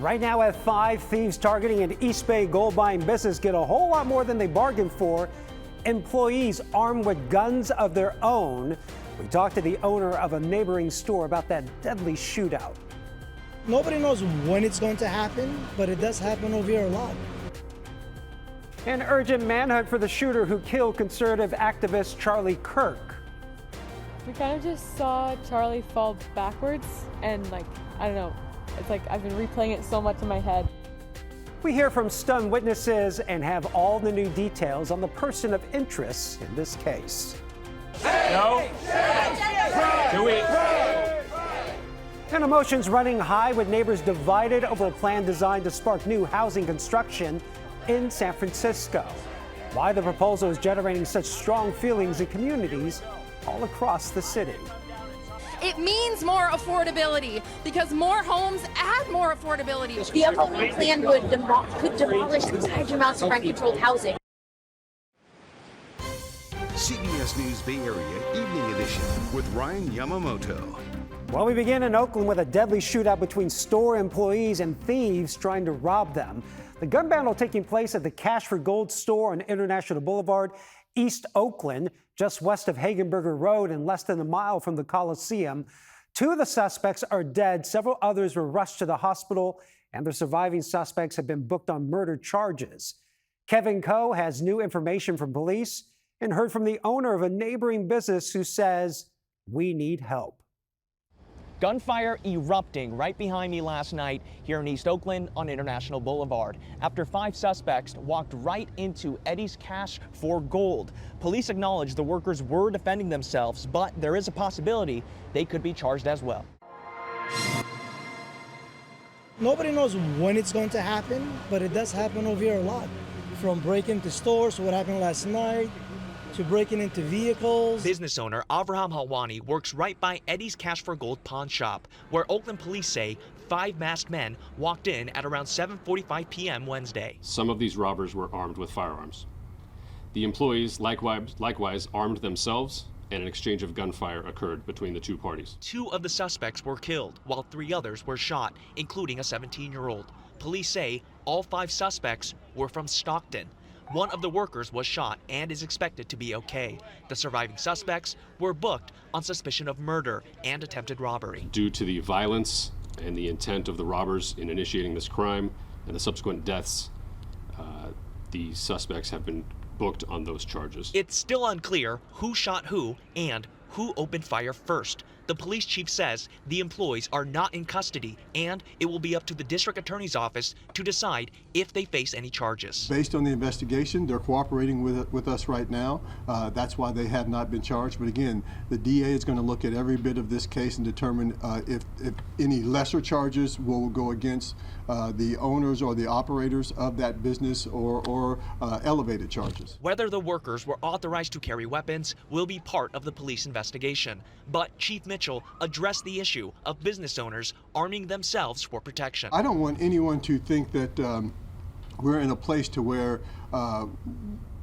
Right now at 5, thieves targeting an East Bay gold buying business get a whole lot more than they bargained for. Employees armed with guns of their own. We talked to the owner of a neighboring store about that deadly shootout. Nobody knows when it's going to happen, but it does happen over here a lot. An urgent manhunt for the shooter who killed conservative activist Charlie Kirk. We kind of just saw Charlie fall backwards and I don't know, it's like I've been replaying it so much in my head. We hear from stunned witnesses and have all the new details on the person of interest in this case. No. Do it. And emotions running high with neighbors divided over a plan designed to spark new housing construction in San Francisco. Why the proposal is generating such strong feelings in communities all across the city. It means more affordability because more homes add more affordability. The upcoming plan could demolish large amounts of rent-controlled housing. CBS News Bay Area Evening Edition with Ryan Yamamoto. Well, we begin in Oakland with a deadly shootout between store employees and thieves trying to rob them. The gun battle taking place at the Cash for Gold store on International Boulevard, East Oakland, just west of Hagenberger Road and less than a mile from the Coliseum. 2 of the suspects are dead. Several others were rushed to the hospital, and the surviving suspects have been booked on murder charges. Kevin Coe has new information from police and heard from the owner of a neighboring business who says, "We need help." Gunfire erupting right behind me last night here in East Oakland on International Boulevard after 5 suspects walked right into Eddie's Cash for Gold. Police acknowledge the workers were defending themselves, but there is a possibility they could be charged as well. Nobody knows when it's going to happen, but it does happen over here a lot. From breaking into stores, what happened last night, to breaking into vehicles. Business owner Avraham Halwani works right by Eddie's Cash for Gold pawn shop, where Oakland police say 5 masked men walked in at around 7:45 p.m. Wednesday. Some of these robbers were armed with firearms. The employees likewise armed themselves, and an exchange of gunfire occurred between the 2 parties. 2 of the suspects were killed, while 3 others were shot, including a 17-year-old. Police say all 5 suspects were from Stockton. 1 of the workers was shot and is expected to be okay. The surviving suspects were booked on suspicion of murder and attempted robbery. Due to the violence and the intent of the robbers in initiating this crime and the subsequent deaths, the suspects have been booked on those charges. It's still unclear who shot who and who opened fire first. The police chief says the employees are not in custody, and it will be up to the district attorney's office to decide if they face any charges. Based on the investigation, they're cooperating with us right now. That's why they have not been charged. But again, the DA is going to look at every bit of this case and determine if any lesser charges will go against the owners or the operators of that business or elevated charges. Whether the workers were authorized to carry weapons will be part of the police investigation. But Chief Mitchell addressed the issue of business owners arming themselves for protection. I don't want anyone to think that we're in a place to where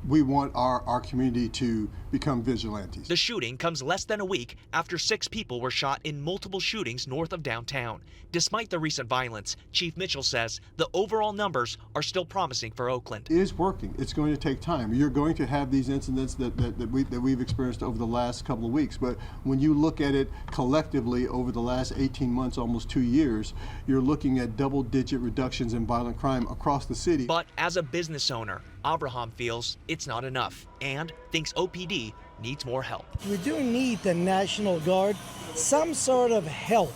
we want our community to become vigilantes. The shooting comes less than a week after 6 people were shot in multiple shootings north of downtown. Despite the recent violence, Chief Mitchell says the overall numbers are still promising for Oakland. It is working. It's going to take time. You're going to have these incidents that we've experienced over the last couple of weeks, but when you look at it collectively over the last 18 months, almost 2 years, you're looking at double-digit reductions in violent crime across the city. But as a business owner, Abraham feels it's not enough and thinks OPD needs more help. We do need the National Guard, some sort of help.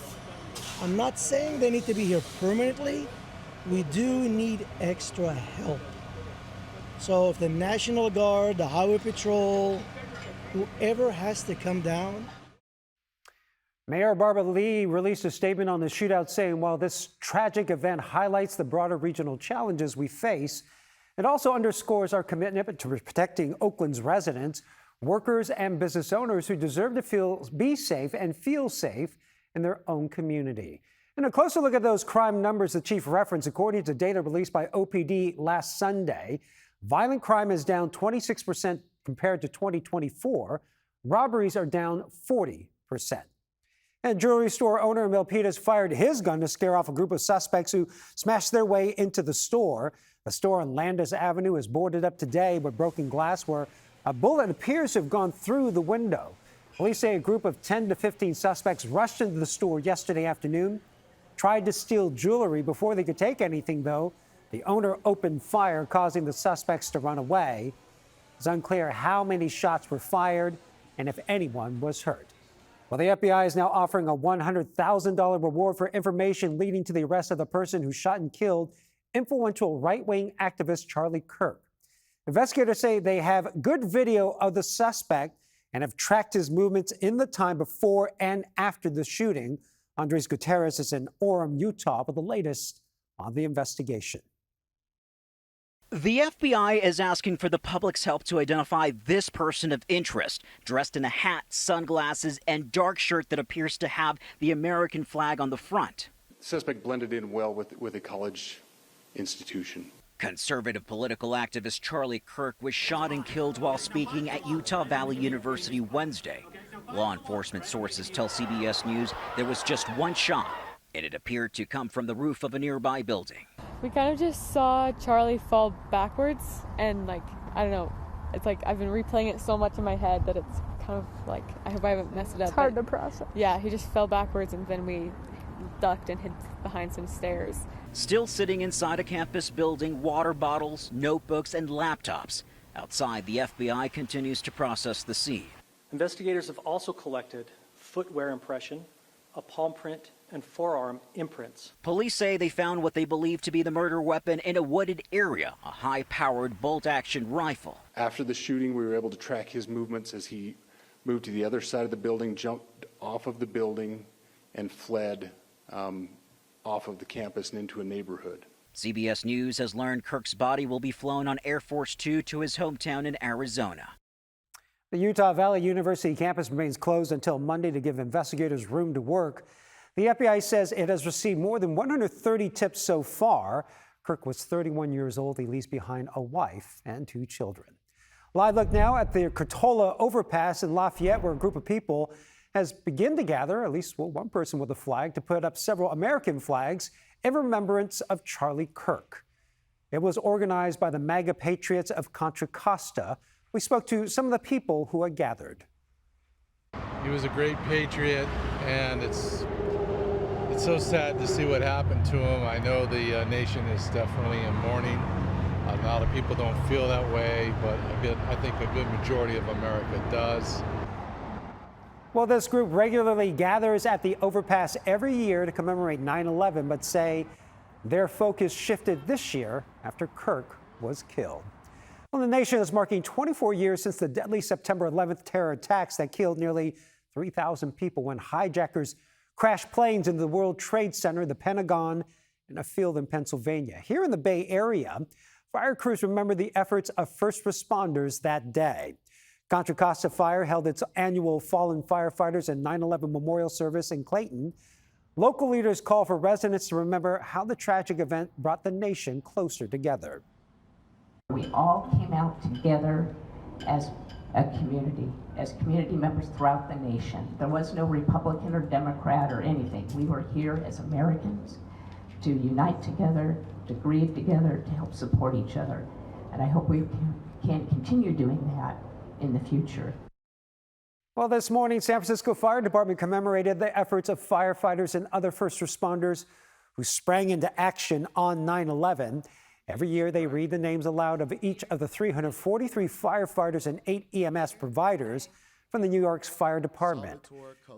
I'm not saying they need to be here permanently. We do need extra help. So if the National Guard, the Highway Patrol, whoever has to come down. Mayor Barbara Lee released a statement on the shootout saying, while this tragic event highlights the broader regional challenges we face, it also underscores our commitment to protecting Oakland's residents, workers, and business owners who deserve to be safe and feel safe in their own community. And a closer look at those crime numbers the chief referenced, according to data released by OPD last Sunday, violent crime is down 26% compared to 2024. Robberies are down 40%. And jewelry store owner Milpitas fired his gun to scare off a group of suspects who smashed their way into the store. The store on Landis Avenue is boarded up today with broken glass where a bullet appears to have gone through the window. Police say a group of 10 to 15 suspects rushed into the store yesterday afternoon, tried to steal jewelry. Before they could take anything, though, the owner opened fire, causing the suspects to run away. It's unclear how many shots were fired and if anyone was hurt. Well, the FBI is now offering a $100,000 reward for information leading to the arrest of the person who shot and killed influential right-wing activist Charlie Kirk. Investigators say they have good video of the suspect and have tracked his movements in the time before and after the shooting. Andres Gutierrez is in Orem, Utah, with the latest on the investigation. The FBI is asking for the public's help to identify this person of interest, dressed in a hat, sunglasses, and dark shirt that appears to have the American flag on the front. The suspect blended in well with a college institution. Conservative political activist Charlie Kirk was shot and killed while speaking at Utah Valley University Wednesday. Law enforcement sources tell CBS News there was just one shot, and it appeared to come from the roof of a nearby building. We kind of just saw Charlie fall backwards, and I don't know, it's like I've been replaying it so much in my head that it's kind of like, I hope I haven't messed it up. It's hard to process. Yeah, he just fell backwards and then we ducked and hid behind some stairs. Still sitting inside a campus building, water bottles, notebooks, and laptops. Outside, the FBI continues to process the scene. Investigators have also collected footwear impression, a palm print, and forearm imprints. Police say they found what they believe to be the murder weapon in a wooded area, a high-powered bolt-action rifle. After the shooting, we were able to track his movements as he moved to the other side of the building, jumped off of the building, and fled off of the campus and into a neighborhood. CBS News has learned Kirk's body will be flown on Air Force Two to his hometown in Arizona. The Utah Valley University campus remains closed until Monday to give investigators room to work. The FBI says it has received more than 130 tips so far. Kirk was 31 years old. He leaves behind a wife and 2 children. Live look now at the Cotulla overpass in Lafayette, where a group of people has begun to gather, at least one person with a flag, to put up several American flags in remembrance of Charlie Kirk. It was organized by the MAGA Patriots of Contra Costa. We spoke to some of the people who had gathered. He was a great patriot, and it's so sad to see what happened to him. I know the nation is definitely in mourning. A lot of people don't feel that way, but I think a good majority of America does. Well, this group regularly gathers at the overpass every year to commemorate 9/11, but say their focus shifted this year after Kirk was killed. Well, the nation is marking 24 years since the deadly September 11th terror attacks that killed nearly 3,000 people when hijackers crashed planes into the World Trade Center, the Pentagon, and a field in Pennsylvania. Here in the Bay Area, fire crews remember the efforts of first responders that day. Contra Costa Fire held its annual Fallen Firefighters and 9/11 memorial service in Clayton. Local leaders call for residents to remember how the tragic event brought the nation closer together. We all came out together as a community, as community members throughout the nation. There was no Republican or Democrat or anything. We were here as Americans to unite together, to grieve together, to help support each other. And I hope we can continue doing that in the future. Well, this morning, San Francisco Fire Department commemorated the efforts of firefighters and other first responders who sprang into action on 9/11. Every year, they read the names aloud of each of the 343 firefighters and 8 EMS providers from the New York's Fire Department.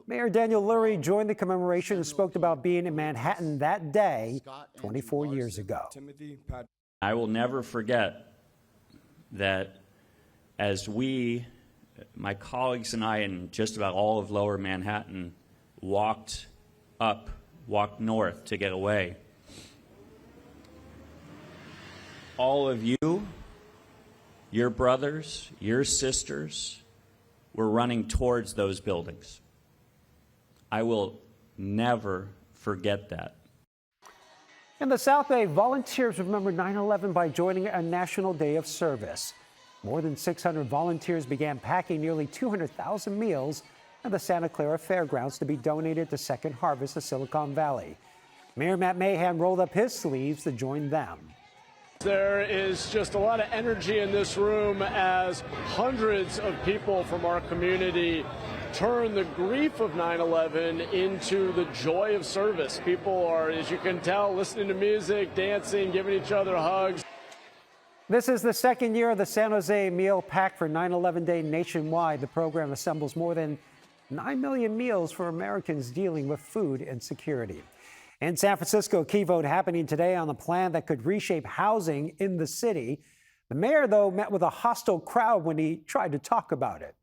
Mayor Daniel Lurie joined the commemoration and spoke about being in Manhattan that day 24 years ago. I will never forget that as we, my colleagues and I, and just about all of Lower Manhattan, walked north to get away, all of you, your brothers, your sisters, were running towards those buildings. I will never forget that. In the South Bay, volunteers remember 9/11 by joining a National Day of Service. More than 600 volunteers began packing nearly 200,000 meals and the Santa Clara Fairgrounds to be donated to Second Harvest of Silicon Valley. Mayor Matt Mahan rolled up his sleeves to join them. There is just a lot of energy in this room as hundreds of people from our community turn the grief of 9/11 into the joy of service. People are, as you can tell, listening to music, dancing, giving each other hugs. This is the second year of the San Jose Meal Pack for 9/11 Day nationwide. The program assembles more than 9 million meals for Americans dealing with food insecurity. In San Francisco, a key vote happening today on a plan that could reshape housing in the city. The mayor, though, met with a hostile crowd when he tried to talk about it.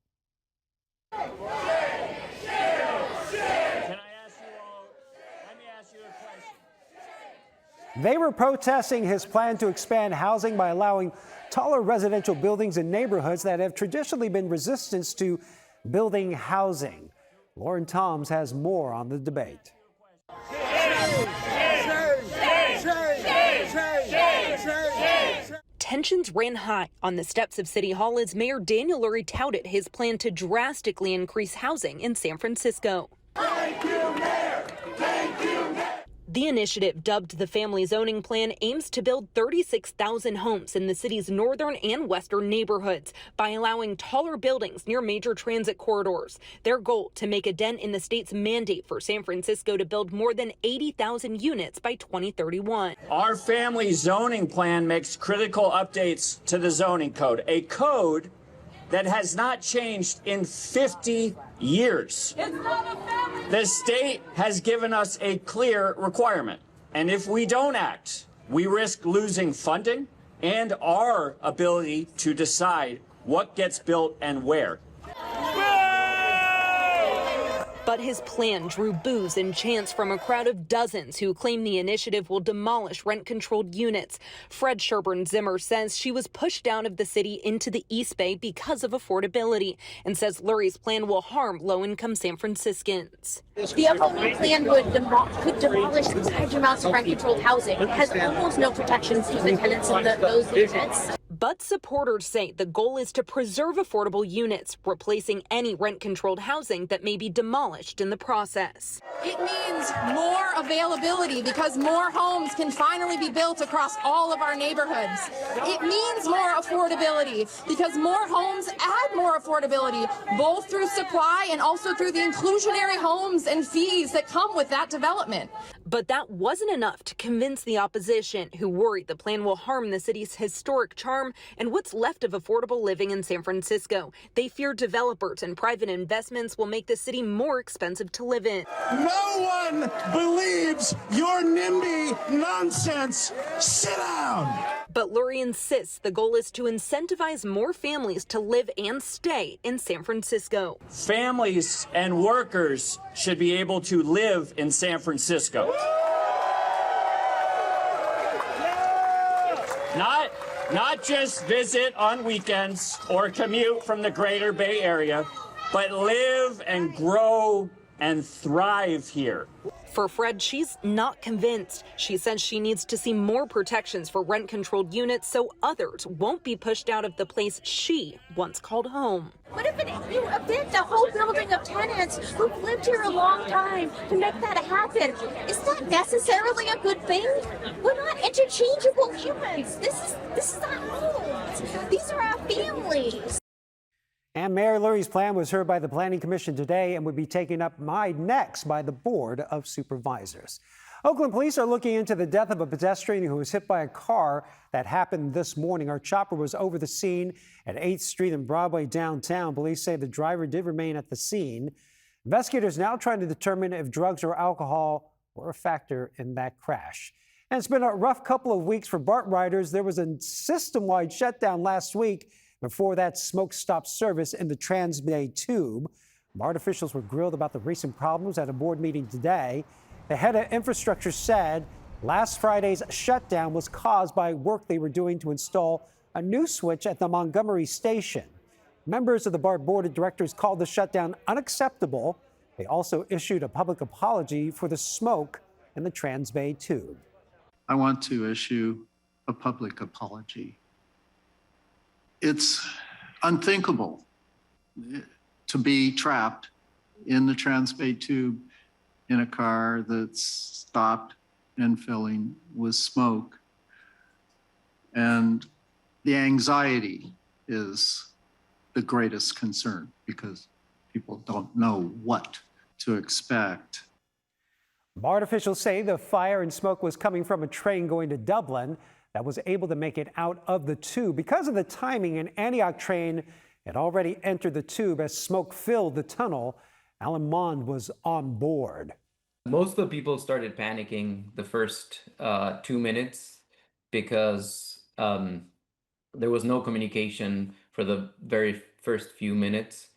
They were protesting his plan to expand housing by allowing taller residential buildings in neighborhoods that have traditionally been resistant to building housing. Lauren Toms has more on the debate. Tensions ran high on the steps of City Hall as Mayor Daniel Lurie touted his plan to drastically increase housing in San Francisco. Thank you, Mayor. Thank you, Mayor. The initiative, dubbed the Family Zoning Plan, aims to build 36,000 homes in the city's northern and western neighborhoods by allowing taller buildings near major transit corridors. Their goal, to make a dent in the state's mandate for San Francisco to build more than 80,000 units by 2031. Our Family Zoning Plan makes critical updates to the zoning code, a code that has not changed in 50 years. The state has given us a clear requirement, and if we don't act, we risk losing funding and our ability to decide what gets built and where. But his plan drew boos and chants from a crowd of dozens who claim the initiative will demolish rent-controlled units. Fred Sherburne Zimmer says she was pushed out of the city into the East Bay because of affordability and says Lurie's plan will harm low-income San Franciscans. The FOE plan could demolish large amounts of rent-controlled housing. It has almost no protections to the tenants of those units. But supporters say the goal is to preserve affordable units, replacing any rent-controlled housing that may be demolished in the process. It means more availability because more homes can finally be built across all of our neighborhoods. It means more affordability because more homes add more affordability, both through supply and also through the inclusionary homes and fees that come with that development. But that wasn't enough to convince the opposition, who worry the plan will harm the city's historic charm and what's left of affordable living in San Francisco. They fear developers and private investments will make the city more expensive to live in. No one believes your NIMBY nonsense. Sit down. But Lurie insists the goal is to incentivize more families to live and stay in San Francisco. Families and workers should be able to live in San Francisco. Not just visit on weekends or commute from the greater Bay Area, but live and grow and thrive here. For Fred, she's not convinced. She says she needs to see more protections for rent-controlled units so others won't be pushed out of the place she once called home. What if you evict a whole building of tenants who've lived here a long time to make that happen? Is that necessarily a good thing? We're not interchangeable humans. This is our homes. These are our families. And Mayor Lurie's plan was heard by the Planning Commission today and would be taken up next by the Board of Supervisors. Oakland police are looking into the death of a pedestrian who was hit by a car that happened this morning. Our chopper was over the scene at 8th Street and Broadway downtown. Police say the driver did remain at the scene. Investigators now trying to determine if drugs or alcohol were a factor in that crash. And it's been a rough couple of weeks for BART riders. There was a system-wide shutdown last week. Before that, smoke stopped service in the Trans-Bay Tube. BART officials were grilled about the recent problems at a board meeting today. The head of infrastructure said last Friday's shutdown was caused by work they were doing to install a new switch at the Montgomery station. Members of the BART board of directors called the shutdown unacceptable. They also issued a public apology for the smoke in the Trans-Bay Tube. I want to issue a public apology. It's unthinkable to be trapped in the Transbay tube in a car that's stopped and filling with smoke. And the anxiety is the greatest concern because people don't know what to expect. BART officials say the fire and smoke was coming from a train going to Dublin that was able to make it out of the tube. Because of the timing, an Antioch train had already entered the tube as smoke filled the tunnel. Alan Mond was on board. Most of the people started panicking the first 2 minutes because there was no communication for the very first few minutes.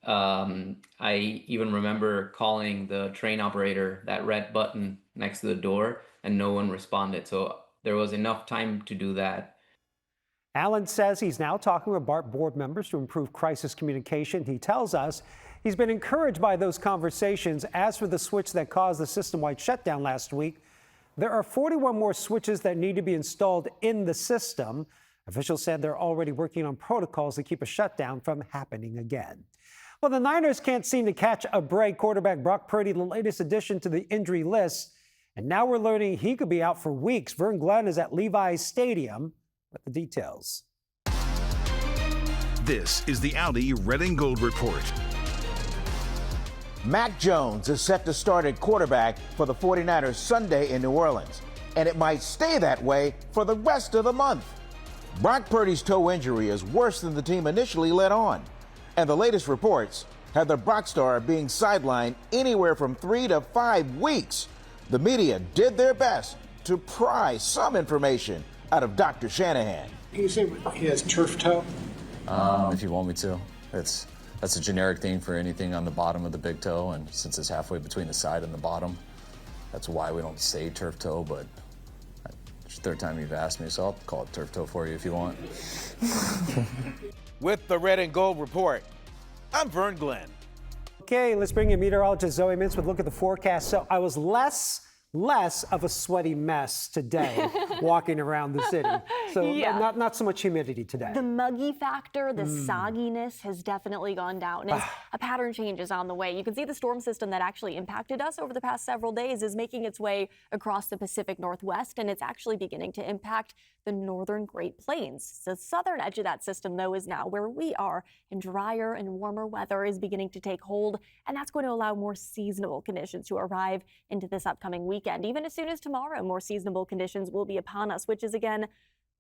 I even remember calling the train operator, that red button next to the door, and no one responded. So there was enough time to do that. Alan says he's now talking with BART board members to improve crisis communication. He tells us he's been encouraged by those conversations. As for the switch that caused the system-wide shutdown last week, there are 41 more switches that need to be installed in the system. Officials said they're already working on protocols to keep a shutdown from happening again. Well, the Niners can't seem to catch a break. Quarterback Brock Purdy, the latest addition to the injury list. And now we're learning he could be out for weeks. Vern Glenn is at Levi's Stadium with the details. This is the Audi Red and Gold Report. Mac Jones is set to start at quarterback for the 49ers Sunday in New Orleans, and it might stay that way for the rest of the month. Brock Purdy's toe injury is worse than the team initially let on, and the latest reports have the Brock star being sidelined anywhere from 3 to 5 weeks. The media did their best to pry some information out of Dr. Shanahan. Can you say he has turf toe? If you want me to. That's a generic thing for anything on the bottom of the big toe, and since it's halfway between the side and the bottom, that's why we don't say turf toe, but it's the third time you've asked me, so I'll call it turf toe for you if you want. With the Red and Gold Report, I'm Vern Glenn. Okay, let's bring in meteorologist Zoe Mintz with a look at the forecast. So I was less of a sweaty mess today walking around the city. So Yeah. not so much humidity today. The muggy factor, the sogginess has definitely gone down. As a pattern change is on the way. You can see the storm system that actually impacted us over the past several days is making its way across the Pacific Northwest, and it's actually beginning to impact the northern Great Plains. The southern edge of that system, though, is now where we are, and drier and warmer weather is beginning to take hold, and that's going to allow more seasonable conditions to arrive into this upcoming weekend. Even as soon as tomorrow, more seasonable conditions will be upon us, which is, again,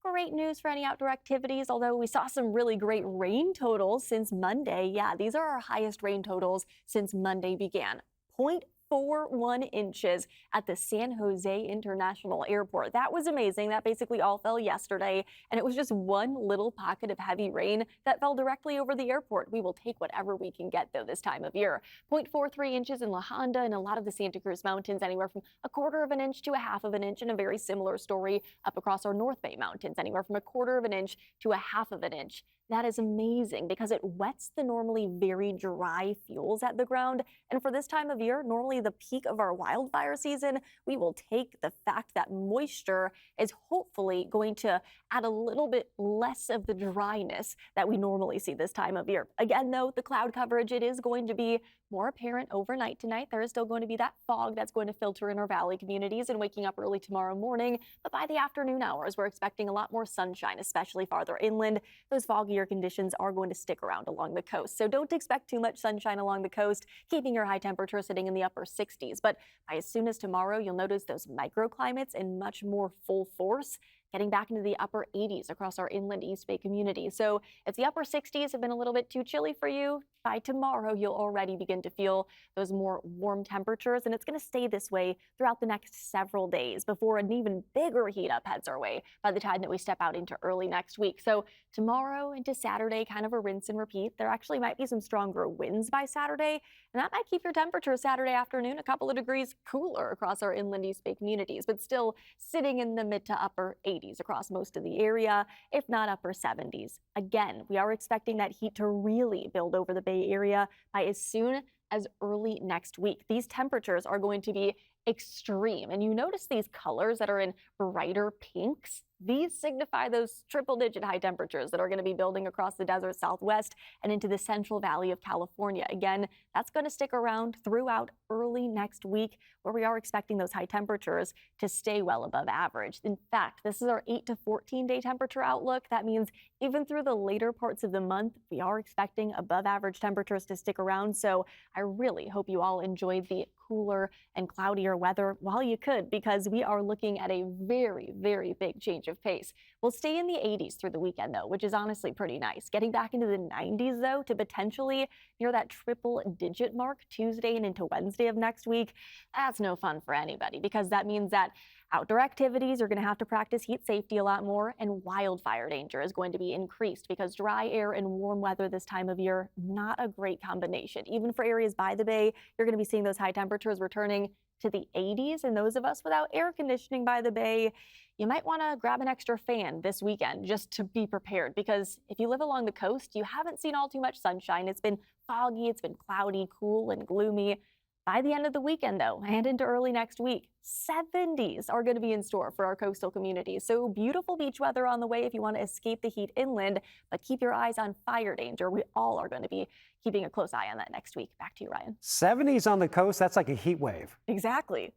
great news for any outdoor activities, although we saw some really great rain totals since Monday. Yeah, these are our highest rain totals since Monday began. 0.41 inches at the San Jose International Airport. That was amazing. That basically all fell yesterday, and it was just one little pocket of heavy rain that fell directly over the airport. We will take whatever we can get, though, this time of year. 0.43 inches in La Honda and a lot of the Santa Cruz Mountains, anywhere from 1/4 of an inch to 1/2 of an inch, and a very similar story up across our North Bay Mountains, anywhere from 1/4 of an inch to 1/2 of an inch. That is amazing because it wets the normally very dry fuels at the ground. And for this time of year, normally the peak of our wildfire season, we will take the fact that moisture is hopefully going to add a little bit less of the dryness that we normally see this time of year. Again, though, the cloud coverage, it is going to be more apparent overnight tonight. There is still going to be that fog that's going to filter in our valley communities and waking up early tomorrow morning. But by the afternoon hours, we're expecting a lot more sunshine, especially farther inland. Those foggier conditions are going to stick around along the coast. So don't expect too much sunshine along the coast, keeping your high temperature sitting in the upper 60s. But by as soon as tomorrow, you'll notice those microclimates in much more full force, getting back into the upper 80s across our inland East Bay community. So if the upper 60s have been a little bit too chilly for you, by tomorrow you'll already begin to feel those more warm temperatures, and it's going to stay this way throughout the next several days before an even bigger heat up heads our way by the time that we step out into early next week. So tomorrow into Saturday, kind of a rinse and repeat. There actually might be some stronger winds by Saturday, and that might keep your temperature Saturday afternoon a couple of degrees cooler across our inland East Bay communities, but still sitting in the mid to upper 80s across most of the area, if not upper 70s. Again, we are expecting that heat to really build over the Bay Area by as soon as early next week. These temperatures are going to be extreme, and you notice these colors that are in brighter pinks. These signify those triple-digit high temperatures that are going to be building across the desert Southwest and into the Central Valley of California. Again, that's going to stick around throughout early next week, where we are expecting those high temperatures to stay well above average. In fact, this is our 8 to 14-day temperature outlook. That means even through the later parts of the month, we are expecting above average temperatures to stick around. So I really hope you all enjoyed the cooler and cloudier weather while you could, because we are looking at a very, very big change of pace. We'll stay in the 80s through the weekend, though, which is honestly pretty nice. Getting back into the 90s, though, to potentially near that triple-digit mark Tuesday and into Wednesday of next week, that's no fun for anybody, because that means that outdoor activities are going to have to practice heat safety a lot more, and wildfire danger is going to be increased because dry air and warm weather this time of year, not a great combination. Even for areas by the bay, you're going to be seeing those high temperatures returning to the 80s. And those of us without air conditioning by the bay, you might want to grab an extra fan this weekend just to be prepared, because if you live along the coast, you haven't seen all too much sunshine. It's been foggy, it's been cloudy, cool, and gloomy. By the end of the weekend, though, and into early next week, 70s are going to be in store for our coastal communities. So beautiful beach weather on the way if you want to escape the heat inland, but keep your eyes on fire danger. We all are going to be keeping a close eye on that next week. Back to you, Ryan. 70s on the coast, that's like a heat wave. Exactly.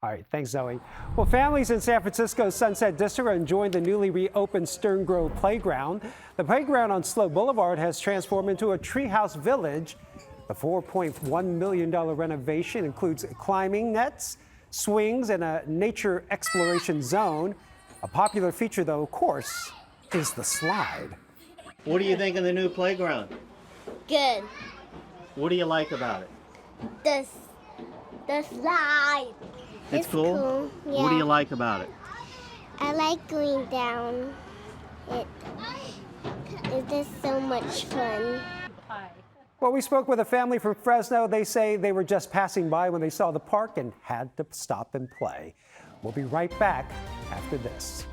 All right, thanks, Zoe. Well, families in San Francisco's Sunset District are enjoying the newly reopened Stern Grove Playground. The playground on Slow Boulevard has transformed into a treehouse village. The $4.1 million renovation includes climbing nets, swings, and a nature exploration zone. A popular feature, though, of course, is the slide. What do you think of the new playground? Good. What do you like about it? The slide. It's cool? Yeah. What do you like about it? I like going down. It's just so much fun. Well, we spoke with a family from Fresno. They say they were just passing by when they saw the park and had to stop and play. We'll be right back after this.